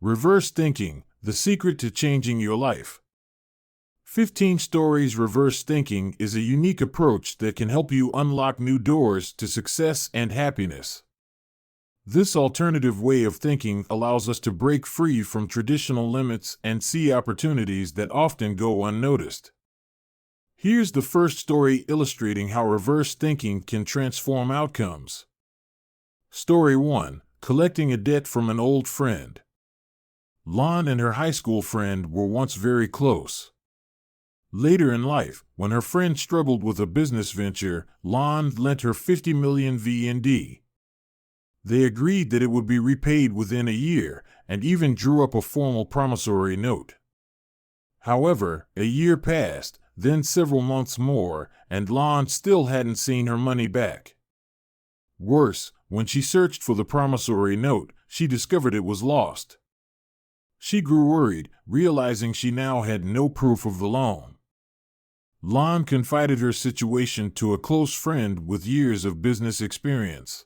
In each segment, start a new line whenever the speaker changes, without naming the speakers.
Reverse thinking, the secret to changing your life. 15 Stories Reverse thinking is a unique approach that can help you unlock new doors to success and happiness. This alternative way of thinking allows us to break free from traditional limits and see opportunities that often go unnoticed. Here's the first story illustrating how reverse thinking can transform outcomes. Story 1: Collecting a Debt from an Old Friend. Lon and her high school friend were once very close. Later in life, when her friend struggled with a business venture, Lon lent her 50 million VND. They agreed that it would be repaid within a year, and even drew up a formal promissory note. However, a year passed, then several months more, and Lon still hadn't seen her money back. Worse, when she searched for the promissory note, she discovered it was lost. She grew worried, realizing she now had no proof of the loan. Lon confided her situation to a close friend with years of business experience.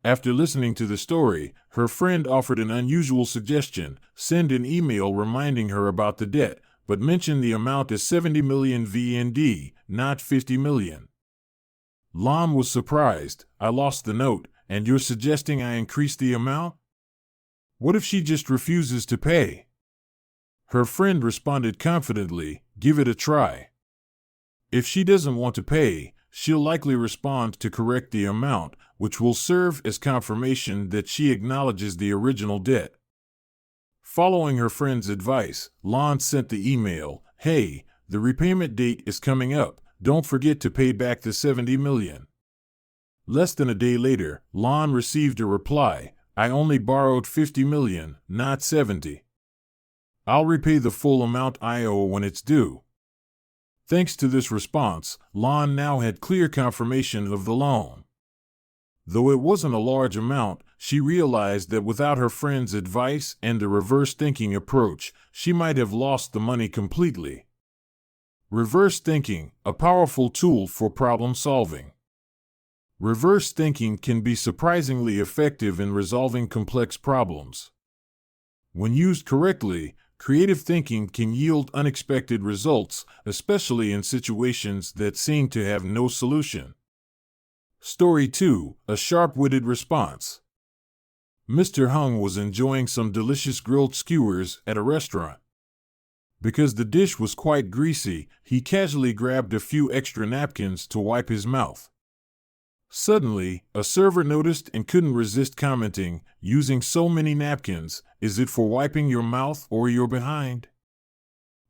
After listening to the story, her friend offered an unusual suggestion: send an email reminding her about the debt, but mention the amount as 70 million VND, not 50 million. Lon was surprised. I lost the note, and you're suggesting I increase the amount? What if she just refuses to pay? Her friend responded confidently, give it a try. If she doesn't want to pay, she'll likely respond to correct the amount, which will serve as confirmation that she acknowledges the original debt. Following her friend's advice, Lon sent the email, hey, the repayment date is coming up, don't forget to pay back the 70 million. Less than a day later, Lon received a reply, I only borrowed 50 million, not 70. I'll repay the full amount I owe when it's due. Thanks to this response, Lon now had clear confirmation of the loan. Though it wasn't a large amount, she realized that without her friend's advice and the reverse thinking approach, she might have lost the money completely. Reverse thinking, a powerful tool for problem solving. Reverse thinking can be surprisingly effective in resolving complex problems. When used correctly, creative thinking can yield unexpected results, especially in situations that seem to have no solution. Story 2: A Sharp-Witted Response. Mr. Hung was enjoying some delicious grilled skewers at a restaurant. Because the dish was quite greasy, he casually grabbed a few extra napkins to wipe his mouth. Suddenly, a server noticed and couldn't resist commenting, using so many napkins, is it for wiping your mouth or your behind?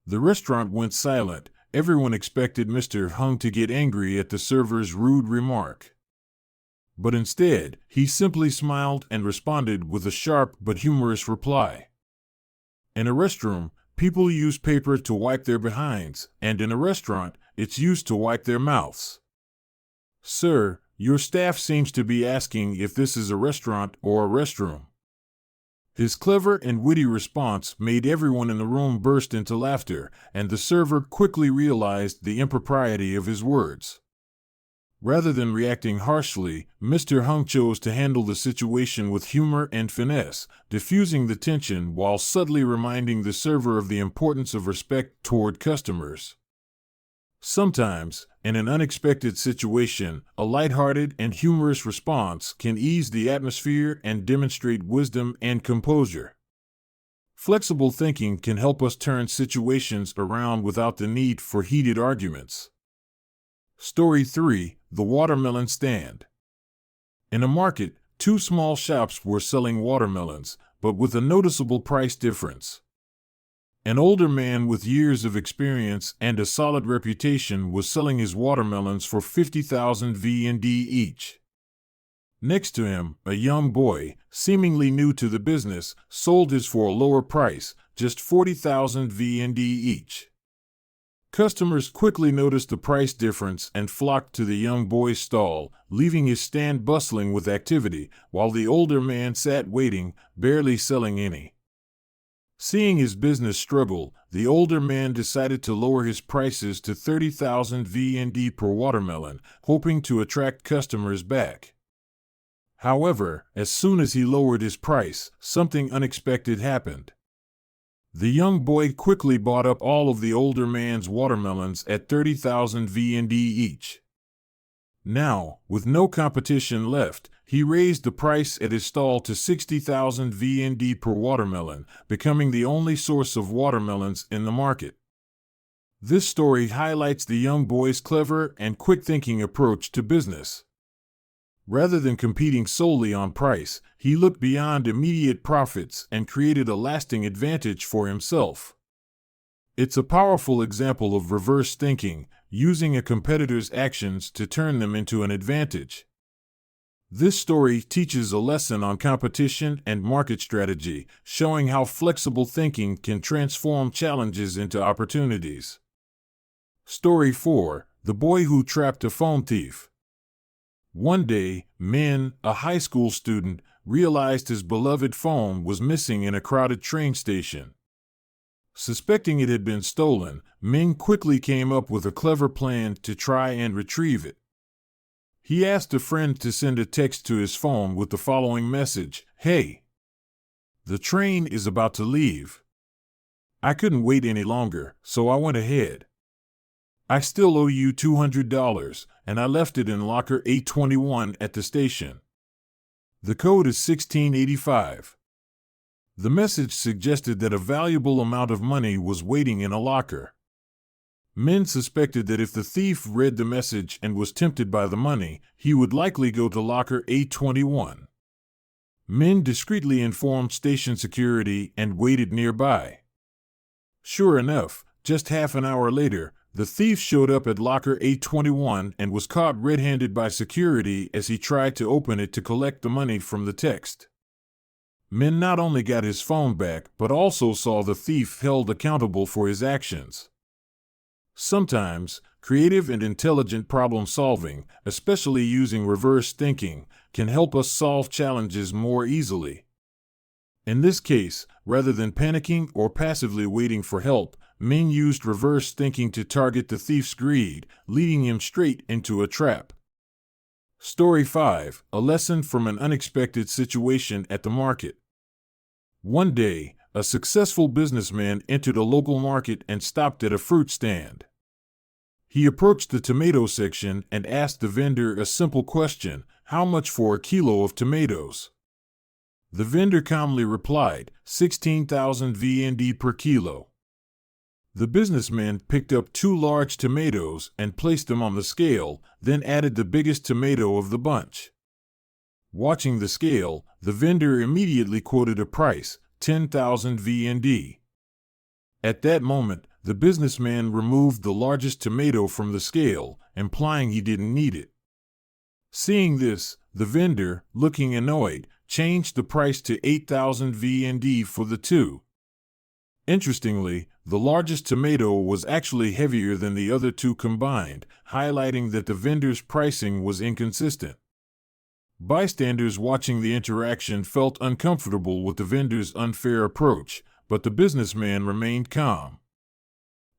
The restaurant went silent. Everyone expected Mr. Hung to get angry at the server's rude remark. But instead, he simply smiled and responded with a sharp but humorous reply. In a restroom, people use paper to wipe their behinds, and in a restaurant, it's used to wipe their mouths. Sir, your staff seems to be asking if this is a restaurant or a restroom. His clever and witty response made everyone in the room burst into laughter, and the server quickly realized the impropriety of his words. Rather than reacting harshly, Mr. Hung chose to handle the situation with humor and finesse, diffusing the tension while subtly reminding the server of the importance of respect toward customers. Sometimes, in an unexpected situation, a lighthearted and humorous response can ease the atmosphere and demonstrate wisdom and composure. Flexible thinking can help us turn situations around without the need for heated arguments. Story 3: The Watermelon Stand. In a market, two small shops were selling watermelons, but with a noticeable price difference. An older man with years of experience and a solid reputation was selling his watermelons for 50,000 VND each. Next to him, a young boy, seemingly new to the business, sold his for a lower price, just 40,000 VND each. Customers quickly noticed the price difference and flocked to the young boy's stall, leaving his stand bustling with activity, while the older man sat waiting, barely selling any. Seeing his business struggle, the older man decided to lower his prices to 30,000 VND per watermelon, hoping to attract customers back. However, as soon as he lowered his price, something unexpected happened. The young boy quickly bought up all of the older man's watermelons at 30,000 VND each. Now, with no competition left, he raised the price at his stall to 60,000 VND per watermelon, becoming the only source of watermelons in the market. This story highlights the young boy's clever and quick-thinking approach to business. Rather than competing solely on price, he looked beyond immediate profits and created a lasting advantage for himself. It's a powerful example of reverse thinking, using a competitor's actions to turn them into an advantage. This story teaches a lesson on competition and market strategy, showing how flexible thinking can transform challenges into opportunities. Story 4: The Boy Who Trapped a Phone Thief. One day, Min, a high school student, realized his beloved phone was missing in a crowded train station. Suspecting it had been stolen, Min quickly came up with a clever plan to try and retrieve it. He asked a friend to send a text to his phone with the following message: "Hey, the train is about to leave. I couldn't wait any longer, so I went ahead. I still owe you $200, and I left it in locker 821 at the station. The code is 1685. The message suggested that a valuable amount of money was waiting in a locker. Min suspected that if the thief read the message and was tempted by the money, he would likely go to locker 821. Min discreetly informed station security and waited nearby. Sure enough, just half an hour later, the thief showed up at locker 821 and was caught red-handed by security as he tried to open it to collect the money from the text. Min not only got his phone back, but also saw the thief held accountable for his actions. Sometimes, creative and intelligent problem solving, especially using reverse thinking, can help us solve challenges more easily. In this case, rather than panicking or passively waiting for help, Min used reverse thinking to target the thief's greed, leading him straight into a trap. Story 5: A Lesson from an Unexpected Situation at the Market. One day, a successful businessman entered a local market and stopped at a fruit stand. He approached the tomato section and asked the vendor a simple question: "How much for a kilo of tomatoes?" The vendor calmly replied, 16,000 VND per kilo. The businessman picked up 2 large tomatoes and placed them on the scale, then added the biggest tomato of the bunch. Watching the scale, the vendor immediately quoted a price, 10,000 VND. At that moment, the businessman removed the largest tomato from the scale, implying he didn't need it. Seeing this, the vendor, looking annoyed, changed the price to 8,000 VND for the 2. Interestingly, the largest tomato was actually heavier than the other 2 combined, highlighting that the vendor's pricing was inconsistent. Bystanders watching the interaction felt uncomfortable with the vendor's unfair approach, but the businessman remained calm.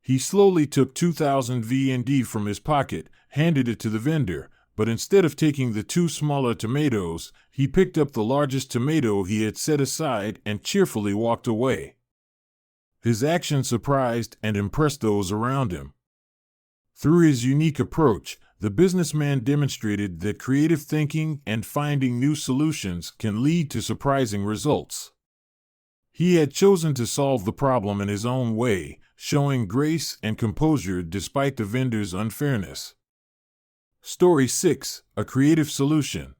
He slowly took 2,000 VND from his pocket, handed it to the vendor, but instead of taking the 2 smaller tomatoes, he picked up the largest tomato he had set aside and cheerfully walked away. His action surprised and impressed those around him. Through his unique approach, the businessman demonstrated that creative thinking and finding new solutions can lead to surprising results. He had chosen to solve the problem in his own way, showing grace and composure despite the vendor's unfairness. Story 6: A Creative Solution.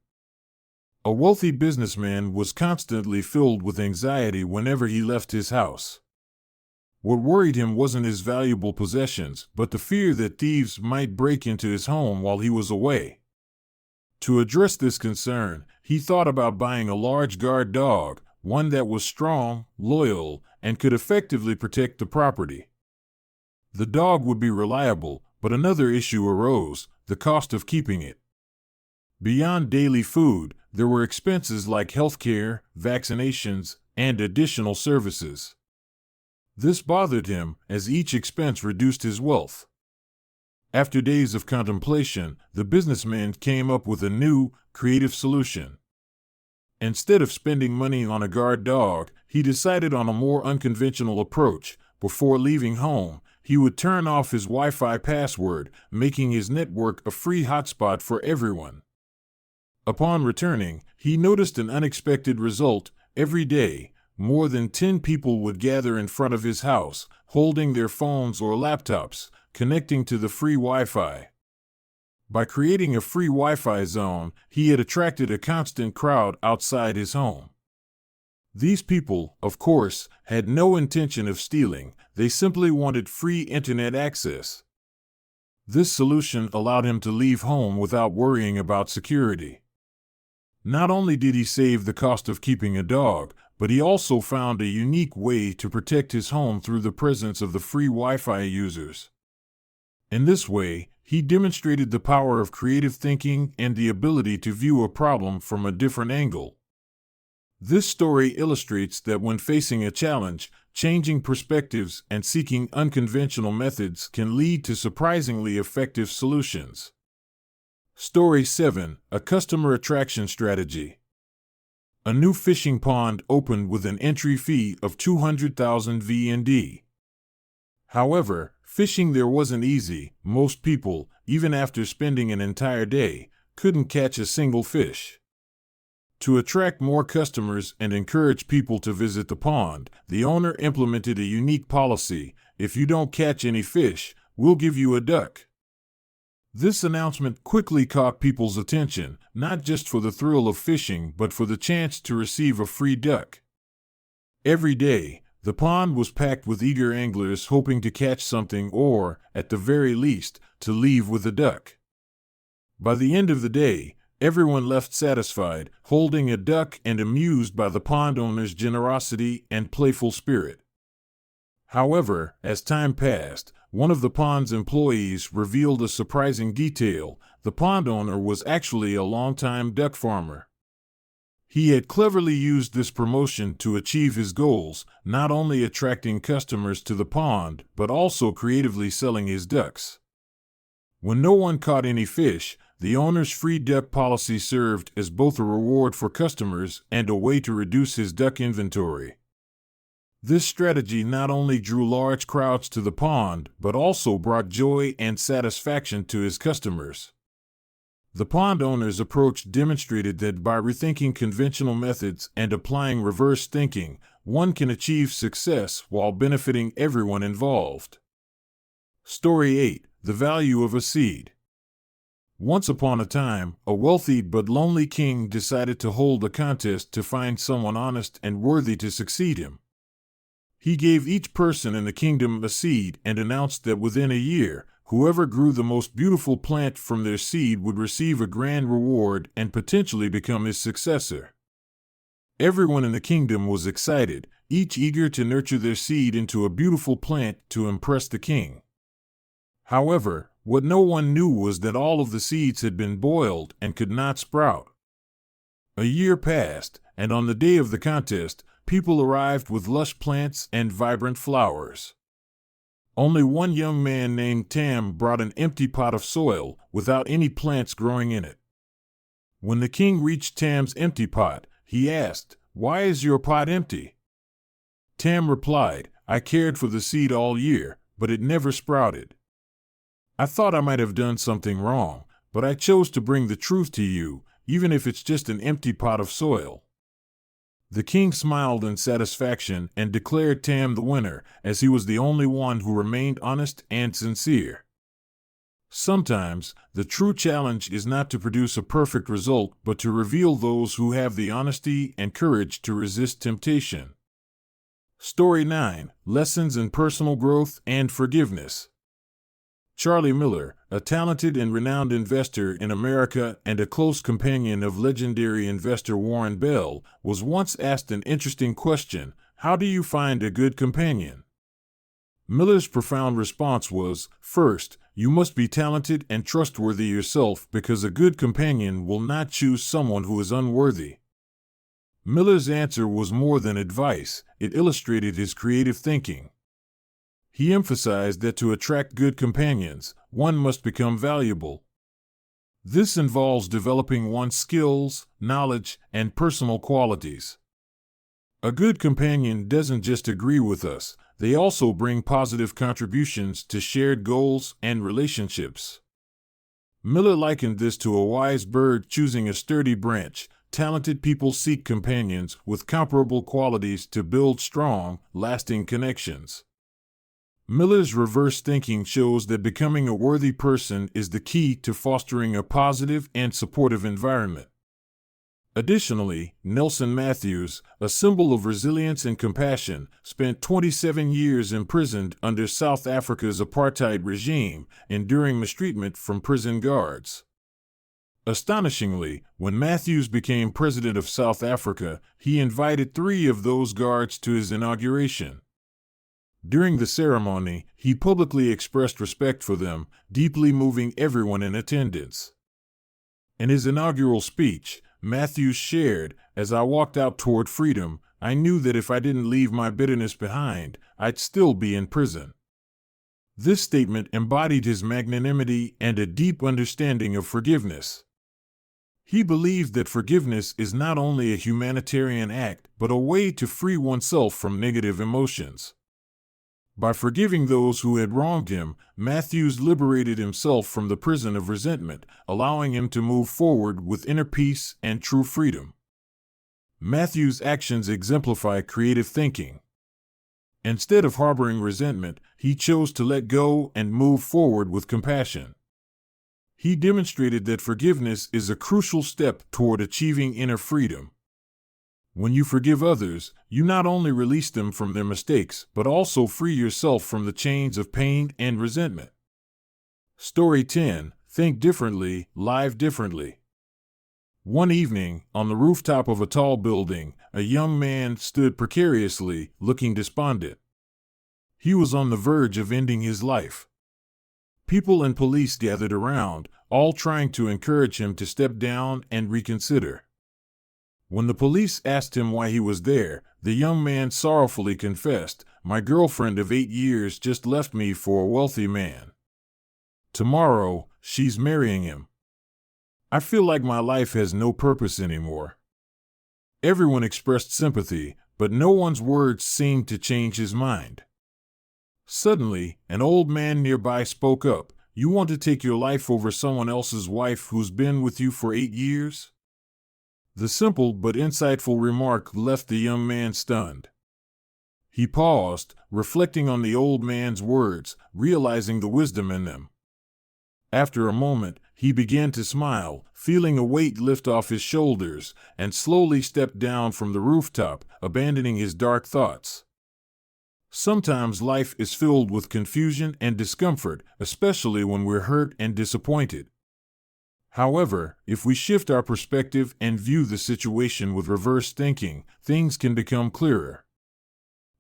A wealthy businessman was constantly filled with anxiety whenever he left his house. What worried him wasn't his valuable possessions, but the fear that thieves might break into his home while he was away. To address this concern, he thought about buying a large guard dog, one that was strong, loyal, and could effectively protect the property. The dog would be reliable, but another issue arose: the cost of keeping it. Beyond daily food, there were expenses like healthcare, vaccinations, and additional services. This bothered him, as each expense reduced his wealth. After days of contemplation, the businessman came up with a new, creative solution. Instead of spending money on a guard dog, he decided on a more unconventional approach. Before leaving home, he would turn off his Wi-Fi password, making his network a free hotspot for everyone. Upon returning, he noticed an unexpected result. Every day, more than 10 people would gather in front of his house, holding their phones or laptops, connecting to the free Wi-Fi. By creating a free Wi-Fi zone, he had attracted a constant crowd outside his home. These people, of course, had no intention of stealing. They simply wanted free internet access. This solution allowed him to leave home without worrying about security. Not only did he save the cost of keeping a dog, but he also found a unique way to protect his home through the presence of the free Wi-Fi users. In this way, he demonstrated the power of creative thinking and the ability to view a problem from a different angle. This story illustrates that when facing a challenge, changing perspectives and seeking unconventional methods can lead to surprisingly effective solutions. Story 7: A Customer Attraction Strategy. A new fishing pond opened with an entry fee of 200,000 VND. However, fishing there wasn't easy. Most people, even after spending an entire day, couldn't catch a single fish. To attract more customers and encourage people to visit the pond, the owner implemented a unique policy: if you don't catch any fish, we'll give you a duck. This announcement quickly caught people's attention, not just for the thrill of fishing but for the chance to receive a free duck. Every day, the pond was packed with eager anglers hoping to catch something or, at the very least, to leave with a duck. By the end of the day, everyone left satisfied, holding a duck and amused by the pond owner's generosity and playful spirit. However, as time passed, one of the pond's employees revealed a surprising detail: the pond owner was actually a longtime duck farmer. He had cleverly used this promotion to achieve his goals, not only attracting customers to the pond, but also creatively selling his ducks. When no one caught any fish, the owner's free duck policy served as both a reward for customers and a way to reduce his duck inventory. This strategy not only drew large crowds to the pond, but also brought joy and satisfaction to his customers. The pond owner's approach demonstrated that by rethinking conventional methods and applying reverse thinking, one can achieve success while benefiting everyone involved. Story 8: The Value of a Seed. Once upon a time, a wealthy but lonely king decided to hold a contest to find someone honest and worthy to succeed him. He gave each person in the kingdom a seed and announced that within a year, whoever grew the most beautiful plant from their seed would receive a grand reward and potentially become his successor. Everyone in the kingdom was excited, each eager to nurture their seed into a beautiful plant to impress the king. However, what no one knew was that all of the seeds had been boiled and could not sprout. A year passed, and on the day of the contest, people arrived with lush plants and vibrant flowers. Only one young man named Tam brought an empty pot of soil without any plants growing in it. When the king reached Tam's empty pot, he asked, "Why is your pot empty?" Tam replied, "I cared for the seed all year, but it never sprouted. I thought I might have done something wrong, but I chose to bring the truth to you, even if it's just an empty pot of soil." The king smiled in satisfaction and declared Tam the winner, as he was the only one who remained honest and sincere. Sometimes, the true challenge is not to produce a perfect result, but to reveal those who have the honesty and courage to resist temptation. Story 9: Lessons in Personal Growth and Forgiveness. Charlie Miller, a talented and renowned investor in America and a close companion of legendary investor Warren Bell, was once asked an interesting question: "How do you find a good companion?" Miller's profound response was, "First, you must be talented and trustworthy yourself, because a good companion will not choose someone who is unworthy." Miller's answer was more than advice, it illustrated his creative thinking. He emphasized that to attract good companions, one must become valuable. This involves developing one's skills, knowledge, and personal qualities. A good companion doesn't just agree with us, they also bring positive contributions to shared goals and relationships. Miller likened this to a wise bird choosing a sturdy branch. Talented people seek companions with comparable qualities to build strong, lasting connections. Miller's reverse thinking shows that becoming a worthy person is the key to fostering a positive and supportive environment. Additionally, Nelson Matthews, a symbol of resilience and compassion, spent 27 years imprisoned under South Africa's apartheid regime, enduring mistreatment from prison guards. Astonishingly, when Matthews became president of South Africa, he invited 3 of those guards to his inauguration. During the ceremony, he publicly expressed respect for them, deeply moving everyone in attendance. In his inaugural speech, Matthews shared, "As I walked out toward freedom, I knew that if I didn't leave my bitterness behind, I'd still be in prison." This statement embodied his magnanimity and a deep understanding of forgiveness. He believed that forgiveness is not only a humanitarian act, but a way to free oneself from negative emotions. By forgiving those who had wronged him, Matthews liberated himself from the prison of resentment, allowing him to move forward with inner peace and true freedom. Matthews' actions exemplify creative thinking. Instead of harboring resentment, he chose to let go and move forward with compassion. He demonstrated that forgiveness is a crucial step toward achieving inner freedom. When you forgive others, you not only release them from their mistakes, but also free yourself from the chains of pain and resentment. Story 10. Think Differently, Live Differently. One evening, on the rooftop of a tall building, a young man stood precariously, looking despondent. He was on the verge of ending his life. People and police gathered around, all trying to encourage him to step down and reconsider. When the police asked him why he was there, the young man sorrowfully confessed, "My girlfriend of 8 years just left me for a wealthy man. Tomorrow, she's marrying him. I feel like my life has no purpose anymore." Everyone expressed sympathy, but no one's words seemed to change his mind. Suddenly, an old man nearby spoke up, "You want to take your life over someone else's wife who's been with you for 8 years? The simple but insightful remark left the young man stunned. He paused, reflecting on the old man's words, realizing the wisdom in them. After a moment, he began to smile, feeling a weight lift off his shoulders, and slowly stepped down from the rooftop, abandoning his dark thoughts. Sometimes life is filled with confusion and discomfort, especially when we're hurt and disappointed. However, if we shift our perspective and view the situation with reverse thinking, things can become clearer.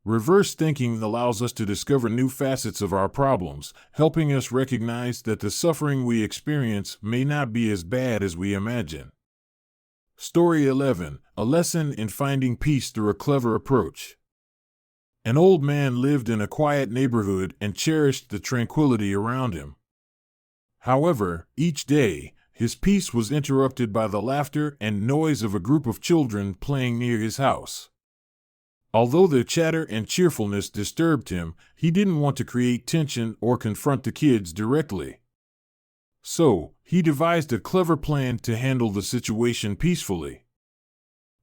Reverse thinking allows us to discover new facets of our problems, helping us recognize that the suffering we experience may not be as bad as we imagine. Story 11. A lesson in finding peace through a clever approach. An old man lived in a quiet neighborhood and cherished the tranquility around him. However, each day, his peace was interrupted by the laughter and noise of a group of children playing near his house. Although their chatter and cheerfulness disturbed him, he didn't want to create tension or confront the kids directly. So, he devised a clever plan to handle the situation peacefully.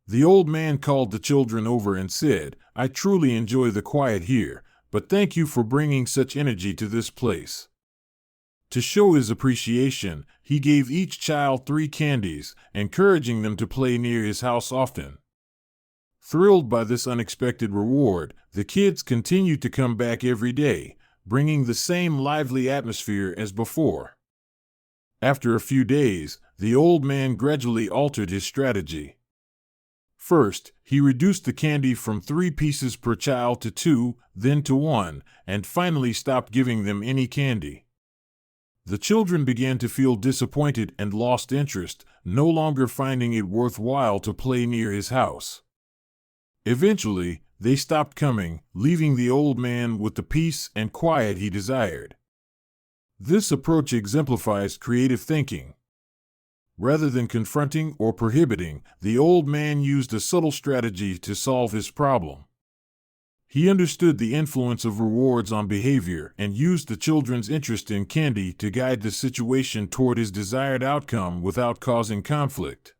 The old man called the children over and said, "I truly enjoy the quiet here, but thank you for bringing such energy to this place." To show his appreciation, he gave each child 3 candies, encouraging them to play near his house often. Thrilled by this unexpected reward, the kids continued to come back every day, bringing the same lively atmosphere as before. After a few days, the old man gradually altered his strategy. First, he reduced the candy from 3 pieces per child to 2, then to 1, and finally stopped giving them any candy. The children began to feel disappointed and lost interest, no longer finding it worthwhile to play near his house. Eventually, they stopped coming, leaving the old man with the peace and quiet he desired. This approach exemplifies creative thinking. Rather than confronting or prohibiting, the old man used a subtle strategy to solve his problem. He understood the influence of rewards on behavior and used the children's interest in candy to guide the situation toward his desired outcome without causing conflict.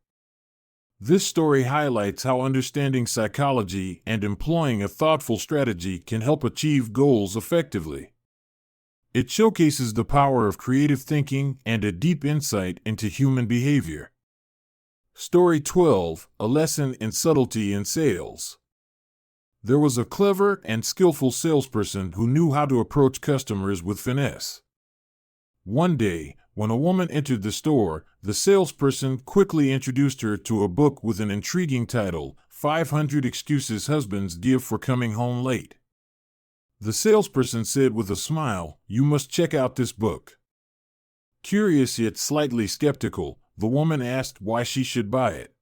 This story highlights how understanding psychology and employing a thoughtful strategy can help achieve goals effectively. It showcases the power of creative thinking and a deep insight into human behavior. Story 12: A Lesson in Subtlety in Sales. There was a clever and skillful salesperson who knew how to approach customers with finesse. One day, when a woman entered the store, the salesperson quickly introduced her to a book with an intriguing title, 500 Excuses Husbands Give for Coming Home Late. The salesperson said with a smile, "You must check out this book." Curious yet slightly skeptical, the woman asked why she should buy it.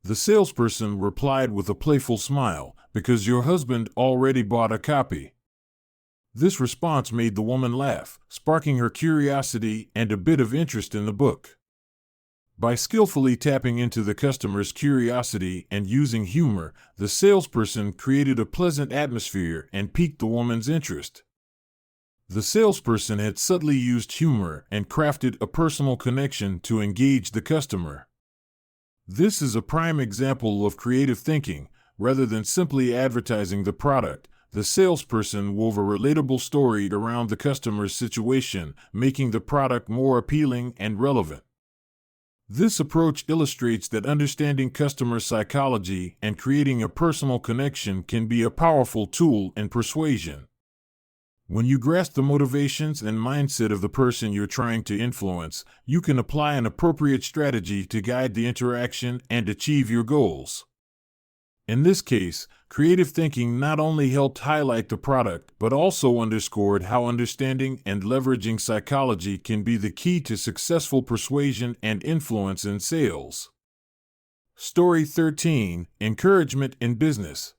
The salesperson replied with a playful smile, "Because your husband already bought a copy." This response made the woman laugh, sparking her curiosity and a bit of interest in the book. By skillfully tapping into the customer's curiosity and using humor, the salesperson created a pleasant atmosphere and piqued the woman's interest. The salesperson had subtly used humor and crafted a personal connection to engage the customer. This is a prime example of creative thinking. Rather than simply advertising the product, the salesperson wove a relatable story around the customer's situation, making the product more appealing and relevant. This approach illustrates that understanding customer psychology and creating a personal connection can be a powerful tool in persuasion. When you grasp the motivations and mindset of the person you're trying to influence, you can apply an appropriate strategy to guide the interaction and achieve your goals. In this case, creative thinking not only helped highlight the product, but also underscored how understanding and leveraging psychology can be the key to successful persuasion and influence in sales. Story 13: Encouragement in Business.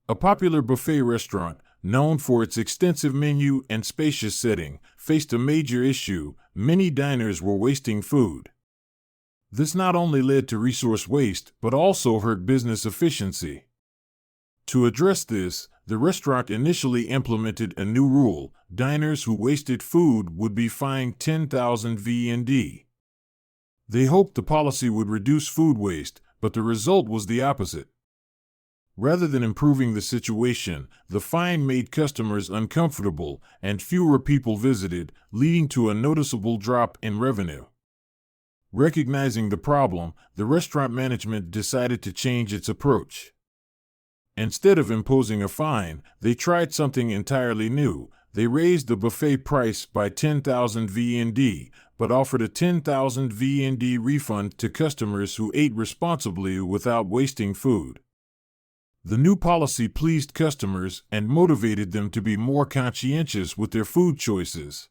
A popular buffet restaurant, known for its extensive menu and spacious setting, faced a major issue: many diners were wasting food. This not only led to resource waste, but also hurt business efficiency. To address this, the restaurant initially implemented a new rule: diners who wasted food would be fined 10,000 VND. They hoped the policy would reduce food waste, but the result was the opposite. Rather than improving the situation, the fine made customers uncomfortable, and fewer people visited, leading to a noticeable drop in revenue. Recognizing the problem, the restaurant management decided to change its approach. Instead of imposing a fine, they tried something entirely new. They raised the buffet price by 10,000 VND, but offered a 10,000 VND refund to customers who ate responsibly without wasting food. The new policy pleased customers and motivated them to be more conscientious with their food choices.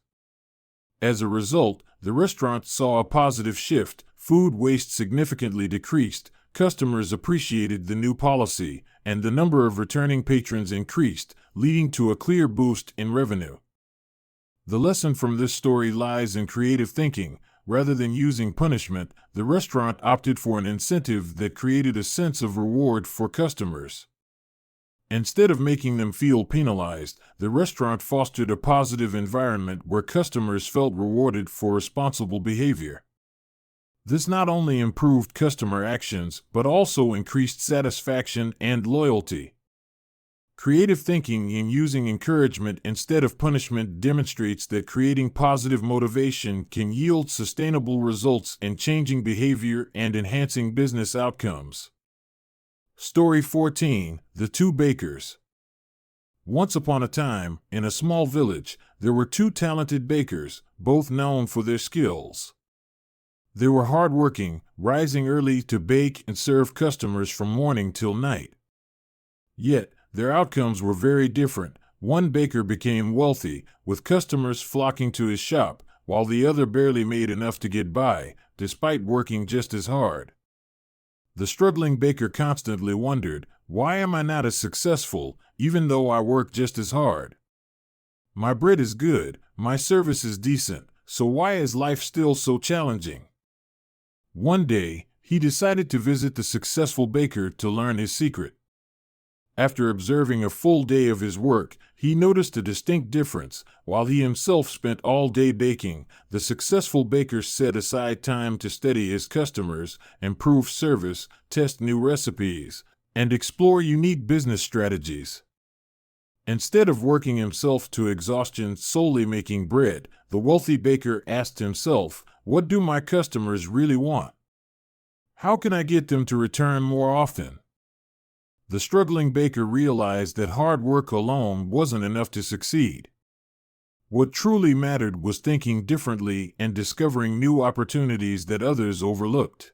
As a result, the restaurant saw a positive shift. Food waste significantly decreased, customers appreciated the new policy, and the number of returning patrons increased, leading to a clear boost in revenue. The lesson from this story lies in creative thinking. Rather than using punishment, the restaurant opted for an incentive that created a sense of reward for customers. Instead of making them feel penalized, the restaurant fostered a positive environment where customers felt rewarded for responsible behavior. This not only improved customer actions, but also increased satisfaction and loyalty. Creative thinking in using encouragement instead of punishment demonstrates that creating positive motivation can yield sustainable results in changing behavior and enhancing business outcomes. Story 14: The Two Bakers. Once upon a time, in a small village, there were two talented bakers, both known for their skills. They were hardworking, rising early to bake and serve customers from morning till night. Yet, their outcomes were very different. One baker became wealthy, with customers flocking to his shop, while the other barely made enough to get by, despite working just as hard. The struggling baker constantly wondered, "Why am I not as successful, even though I work just as hard? My bread is good, my service is decent, so why is life still so challenging?" One day, he decided to visit the successful baker to learn his secret. After observing a full day of his work, he noticed a distinct difference. While he himself spent all day baking, the successful baker set aside time to study his customers, improve service, test new recipes, and explore unique business strategies. Instead of working himself to exhaustion solely making bread, the wealthy baker asked himself, "What do my customers really want? How can I get them to return more often?" The struggling baker realized that hard work alone wasn't enough to succeed. What truly mattered was thinking differently and discovering new opportunities that others overlooked.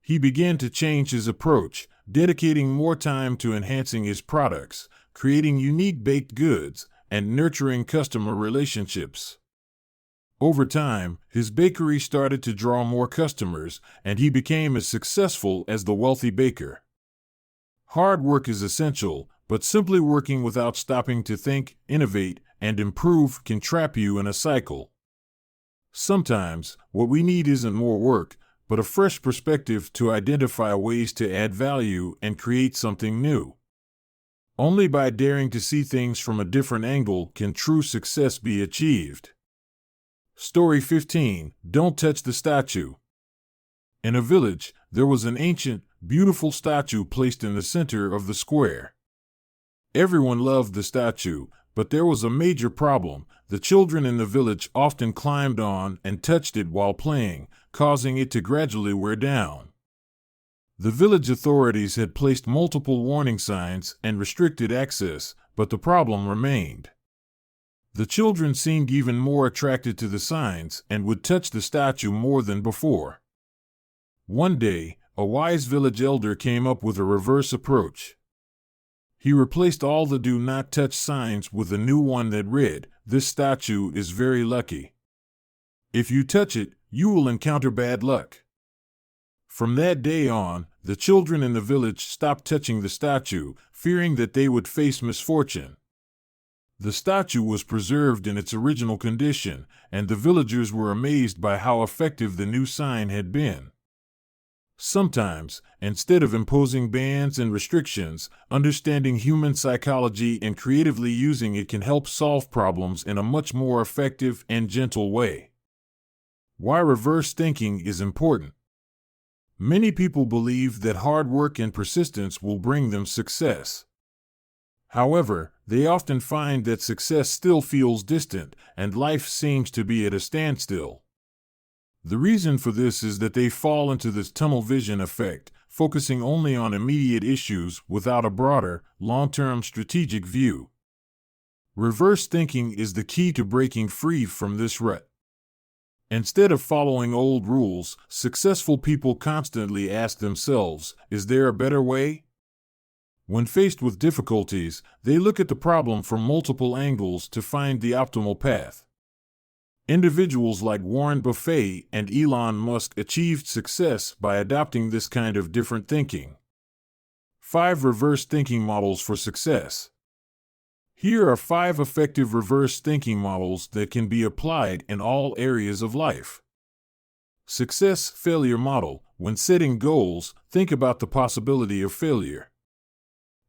He began to change his approach, dedicating more time to enhancing his products, creating unique baked goods, and nurturing customer relationships. Over time, his bakery started to draw more customers, and he became as successful as the wealthy baker. Hard work is essential, but simply working without stopping to think, innovate, and improve can trap you in a cycle. Sometimes, what we need isn't more work, but a fresh perspective to identify ways to add value and create something new. Only by daring to see things from a different angle can true success be achieved. Story 15. Don't touch the statue. In a village, there was an ancient, beautiful statue placed in the center of the square. Everyone loved the statue, but there was a major problem. The children in the village often climbed on and touched it while playing, causing it to gradually wear down. The village authorities had placed multiple warning signs and restricted access, but the problem remained. The children seemed even more attracted to the signs and would touch the statue more than before. One day, a wise village elder came up with a reverse approach. He replaced all the "do not touch" signs with a new one that read, "This statue is very lucky. If you touch it, you will encounter bad luck." From that day on, the children in the village stopped touching the statue, fearing that they would face misfortune. The statue was preserved in its original condition, and the villagers were amazed by how effective the new sign had been. Sometimes, instead of imposing bans and restrictions, understanding human psychology and creatively using it can help solve problems in a much more effective and gentle way. Why reverse thinking is important. Many people believe that hard work and persistence will bring them success. However, they often find that success still feels distant, and life seems to be at a standstill. The reason for this is that they fall into this tunnel vision effect, focusing only on immediate issues without a broader, long-term strategic view. Reverse thinking is the key to breaking free from this rut. Instead of following old rules, successful people constantly ask themselves, "Is there a better way?" When faced with difficulties, they look at the problem from multiple angles to find the optimal path. Individuals like Warren Buffett and Elon Musk achieved success by adopting this kind of different thinking. 5 reverse thinking models for success. Here are 5 effective reverse thinking models that can be applied in all areas of life. Success-failure model. When setting goals, think about the possibility of failure.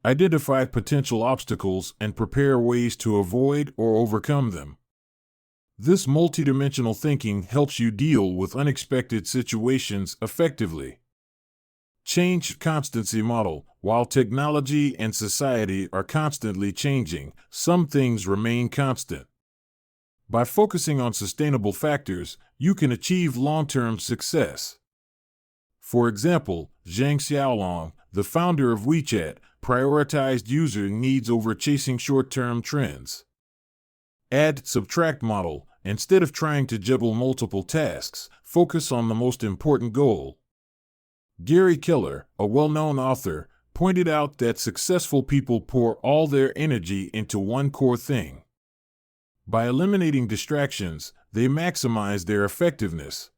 Identify potential obstacles and prepare ways to avoid or overcome them. This multidimensional thinking helps you deal with unexpected situations effectively. Change constancy model. While technology and society are constantly changing, some things remain constant. By focusing on sustainable factors, you can achieve long-term success. For example, Zhang Xiaolong, the founder of WeChat, prioritized user needs over chasing short-term trends. Add-subtract model. Instead of trying to juggle multiple tasks, focus on the most important goal. Gary Keller, a well-known author, pointed out that successful people pour all their energy into one core thing. By eliminating distractions, they maximize their effectiveness.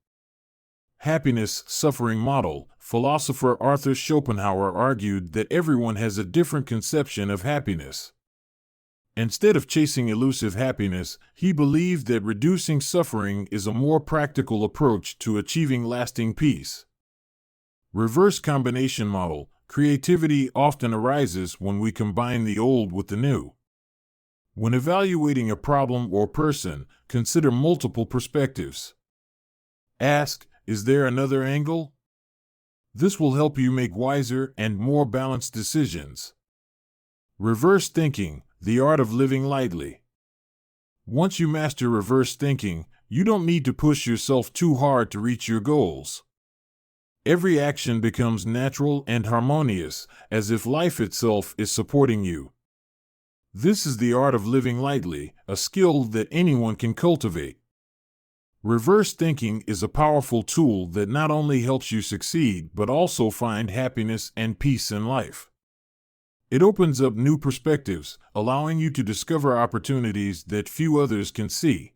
Happiness-suffering model. Philosopher Arthur Schopenhauer argued that everyone has a different conception of happiness. Instead of chasing elusive happiness, he believed that reducing suffering is a more practical approach to achieving lasting peace. Reverse combination model. Creativity often arises when we combine the old with the new. When evaluating a problem or person, consider multiple perspectives. Ask, is there another angle? This will help you make wiser and more balanced decisions. Reverse thinking, the art of living lightly. Once you master reverse thinking, you don't need to push yourself too hard to reach your goals. Every action becomes natural and harmonious, as if life itself is supporting you. This is the art of living lightly, a skill that anyone can cultivate. Reverse thinking is a powerful tool that not only helps you succeed but also find happiness and peace in life. It opens up new perspectives, allowing you to discover opportunities that few others can see.